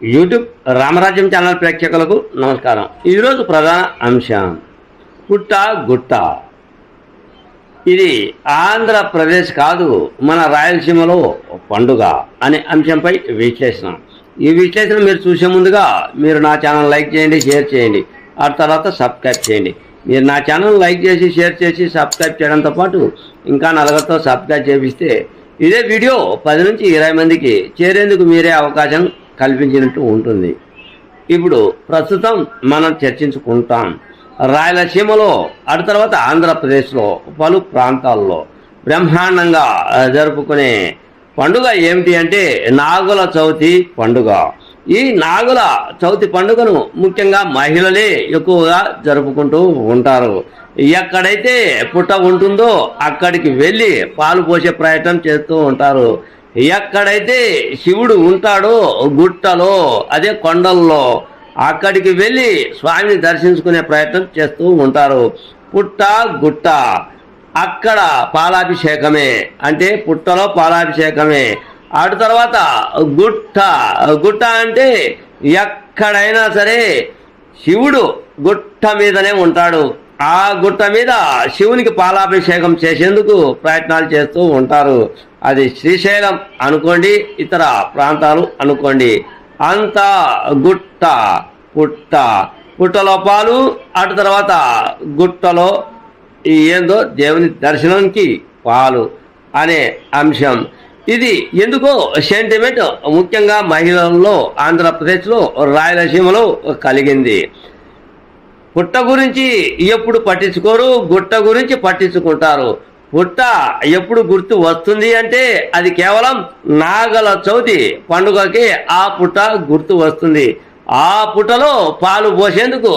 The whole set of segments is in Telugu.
యూట్యూబ్ రామరాజ్యం ఛానల్ ప్రేక్షకులకు నమస్కారం. ఈరోజు ప్రధాన అంశం పుట్ట గుట్ట. ఇది ఆంధ్రప్రదేశ్ కాదు, మన రాయలసీమలో పండుగ అనే అంశంపై విశ్లేషణ. ఈ విశ్లేషణ మీరు చూసే ముందుగా మీరు నా ఛానల్ లైక్ చేయండి, షేర్ చేయండి, ఆ తర్వాత సబ్స్క్రైబ్ చేయండి. మీరు నా ఛానల్ లైక్ చేసి, షేర్ చేసి, సబ్స్క్రైబ్ చేయడంతో పాటు ఇంకా నలుగురితో సబ్స్క్రైబ్ చేపిస్తే ఇదే వీడియో 10 నుంచి 20 మందికి చేరేందుకు మీరే అవకాశం కల్పించినట్టు ఉంటుంది. ఇప్పుడు ప్రస్తుతం మనం చర్చించుకుంటాం రాయలసీమలో, ఆ తర్వాత ఆంధ్రప్రదేశ్లో పలు ప్రాంతాల్లో బ్రహ్మాండంగా జరుపుకునే పండుగ ఏమిటి అంటే నాగుల చవితి పండుగ. ఈ నాగుల చవితి పండుగను ముఖ్యంగా మహిళలే ఎక్కువగా జరుపుకుంటూ ఉంటారు. ఎక్కడైతే పుట్ట ఉంటుందో అక్కడికి వెళ్ళి పాలు పోసే ప్రయత్నం చేస్తూ ఉంటారు. ఎక్కడైతే శివుడు ఉంటాడో గుట్టలో, అదే కొండల్లో, అక్కడికి వెళ్ళి స్వామిని దర్శించుకునే ప్రయత్నం చేస్తూ ఉంటారు. పుట్ట గుట్ట, అక్కడ పాలాభిషేకమే, అంటే పుట్టలో పాలాభిషేకమే. అటు తర్వాత గుట్ట. గుట్ట అంటే ఎక్కడైనా సరే శివుడు గుట్ట మీదనే ఉంటాడు. ఆ గుట్ట మీద శివునికి పాలాభిషేకం చేసేందుకు ప్రయత్నాలు చేస్తూ ఉంటారు. అది శ్రీశైలం అనుకోండి, ఇతర ప్రాంతాలు అనుకోండి, అంతా గుట్ట పుట్ట. పుట్టలో పాలు, అటు తర్వాత గుట్టలో ఏందో దేవుని దర్శనానికి పాలు అనే అంశం. ఇది ఎందుకో సెంటిమెంట్ ముఖ్యంగా మహిళల్లో ఆంధ్రప్రదేశ్లో, రాయలసీమలో కలిగింది. పుట్ట గురించి ఎప్పుడు పట్టించుకోరు, గుట్ట గురించి పట్టించుకుంటారు. పుట్ట ఎప్పుడు గుర్తు వస్తుంది అంటే అది కేవలం నాగల చవితి పండుగకి ఆ పుట్ట గుర్తు వస్తుంది. ఆ పుట్టలో పాలు పోసేందుకు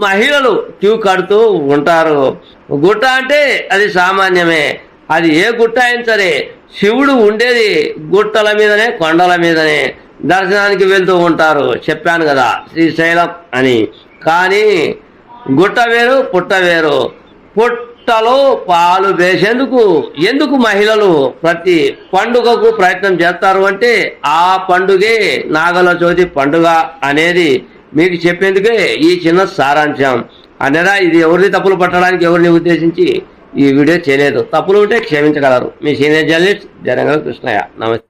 మహిళలు క్యూ కడుతూ ఉంటారు. గుట్ట అంటే అది సామాన్యమే. అది ఏ గుట్ట అయినా సరే శివుడు ఉండేది గుట్టల మీదనే, కొండల మీదనే దర్శనానికి వెళ్తూ ఉంటారు. చెప్పాను కదా శ్రీశైలం అని. కానీ గుట్ట వేరు, పుట్ట వేరు. పుట్టలో పాలు వేసేందుకు ఎందుకు మహిళలు ప్రతి పండుగకు ప్రయత్నం చేస్తారు అంటే ఆ పండుగే నాగల చవితి పండుగ అనేది మీకు చెప్పేందుకే ఈ చిన్న సారాంశం. అనేదా ఇది ఎవరిని తప్పులు పట్టడానికి, ఎవరిని ఉద్దేశించి ఈ వీడియో చేయలేదు. తప్పులు ఉంటే క్షమించగలరు. మీ సీనియర్ జర్నలిస్ట్ జరంగల కృష్ణయ్య. నమస్తే.